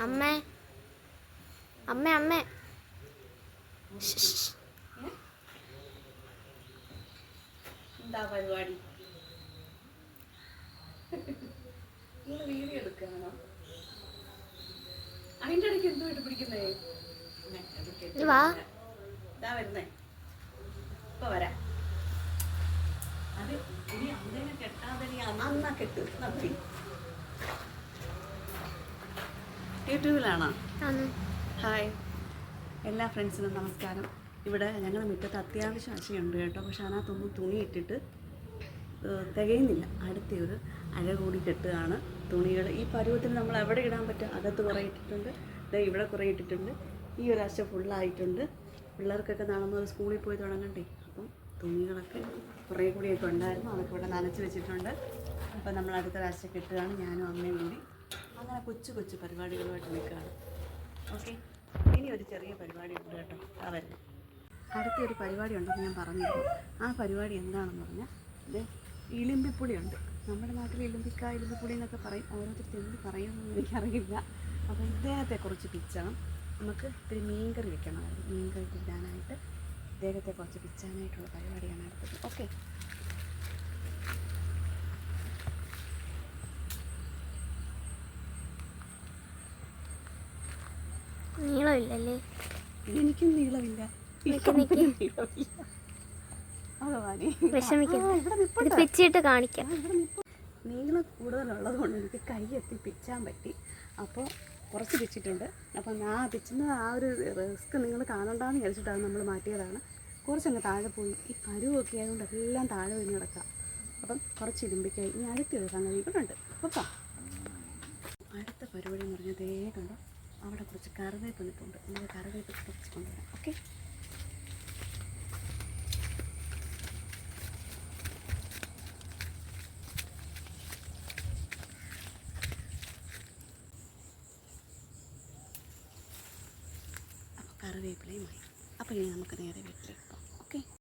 അമ്മേ അമ്മേ അമ്മേ എന്താ പരിപാടി? വീഡിയോ എടുക്കാണോ? അതിൻ്റെ ഇടയ്ക്ക് എന്തോ ഇട്ട് പിടിക്കുന്നേ? വാ ഇതാ വരുന്നേ, ഇപ്പൊ വരാം. അത് ഇനി അമ്മേനെ കെട്ടാതെ അന്നാ കെട്ട് നിർത്തി. യൂട്യൂബിലാണോ? ഹായ് എല്ലാ ഫ്രണ്ട്സിനും നമസ്കാരം. ഇവിടെ ഞങ്ങൾ മുറ്റത്ത് അത്യാവശ്യം അശയുണ്ട് കേട്ടോ, പക്ഷെ അതിനകത്തൊന്നും തുണി ഇട്ടിട്ട് തികയുന്നില്ല. അടുത്തൊരു അഴ കൂടി കെട്ടുകയാണ് തുണികൾ. ഈ പരുവത്തിന് നമ്മൾ എവിടെ ഇടാൻ പറ്റും? അകത്ത് കുറേ ഇട്ടിട്ടുണ്ട്, ഇവിടെ കുറേ ഇട്ടിട്ടുണ്ട്. ഈ ഒരു അശ ഫുള്ളായിട്ടുണ്ട്. പിള്ളേർക്കൊക്കെ നാളെ മുതൽ സ്കൂളിൽ പോയി തുടങ്ങണ്ടേ, അപ്പം തുണികളൊക്കെ കുറേ കൂടിയൊക്കെ ഉണ്ടായിരുന്നു, അതൊക്കെ ഇവിടെ നനച്ച് വെച്ചിട്ടുണ്ട്. അപ്പോൾ നമ്മൾ അടുത്തൊരശ കെട്ടുകയാണ്, ഞാനും അമ്മയും കൂടി. അങ്ങനെ കൊച്ചു കൊച്ചു പരിപാടികളുമായിട്ട് നിൽക്കുകയാണ്. ഓക്കെ, ഇനി ഒരു ചെറിയ പരിപാടി ഉണ്ട് കേട്ടോ. വരുന്നത് അടുത്തൊരു പരിപാടി ഉണ്ടെന്ന് ഞാൻ പറഞ്ഞിരുന്നു. ആ പരിപാടി എന്താണെന്ന് പറഞ്ഞാൽ, ഇത് ഇലിമ്പിപ്പുളിയുണ്ട്. നമ്മുടെ നാട്ടിൽ ഇലിമ്പിപ്പുളി എന്നൊക്കെ പറയും, ഓരോരുത്തർ എന്ത് പറയുമെന്ന് എനിക്കറിയില്ല. അപ്പോൾ ഇദ്ദേഹത്തെ കുറച്ച് പിച്ചണം. നമുക്ക് ഇത്തിരി മീൻകറി വെക്കണമായിരുന്നു. മീൻകറി ഇടാനായിട്ട് ഇദ്ദേഹത്തെ കുറച്ച് പിച്ചാനായിട്ടുള്ള പരിപാടിയാണ് അടുത്തത്. ഓക്കെ, നീളമില്ലല്ലേ? എനിക്കും നീളമില്ല, പിച്ചിട്ട് കാണിക്കാം. നീളം കൂടുതലുള്ളത് കൊണ്ട് എനിക്ക് കൈ എത്തി പിച്ചാൻ പറ്റി. അപ്പോൾ കുറച്ച് പിച്ചിട്ടുണ്ട്. അപ്പം ആ പിച്ചുന്ന ആ ഒരു റിസ്ക് നിങ്ങൾ കാണണ്ടെന്ന് വിചാരിച്ചിട്ടാണ് നമ്മൾ മാറ്റിയതാണ്. കുറച്ചങ്ങ് താഴെ പോയി. ഈ പരുവൊക്കെ ആയതുകൊണ്ട് എല്ലാം താഴെ വീണ് കിടക്കാം. അപ്പം കുറച്ച് ഇരുമ്പിക്കായി ഇനി അടുത്തൊരു സംഗതി കൂടെ അപ്പം അടുത്ത പരിപാടി എന്ന് പറഞ്ഞാൽ ദേ കണ്ടോ, അവിടെ കുറച്ച് കറിവേപ്പ് നിൽപ്പുണ്ട്. നമ്മൾ കറിവേപ്പ് കുറച്ച് കൊണ്ടുവരാം. ഓക്കെ, അപ്പോൾ കറിവേപ്പിലയുമായി. അപ്പോൾ ഇനി നമുക്ക് നേരെ വീട്ടിലേക്ക് പോകാം. ഓക്കെ.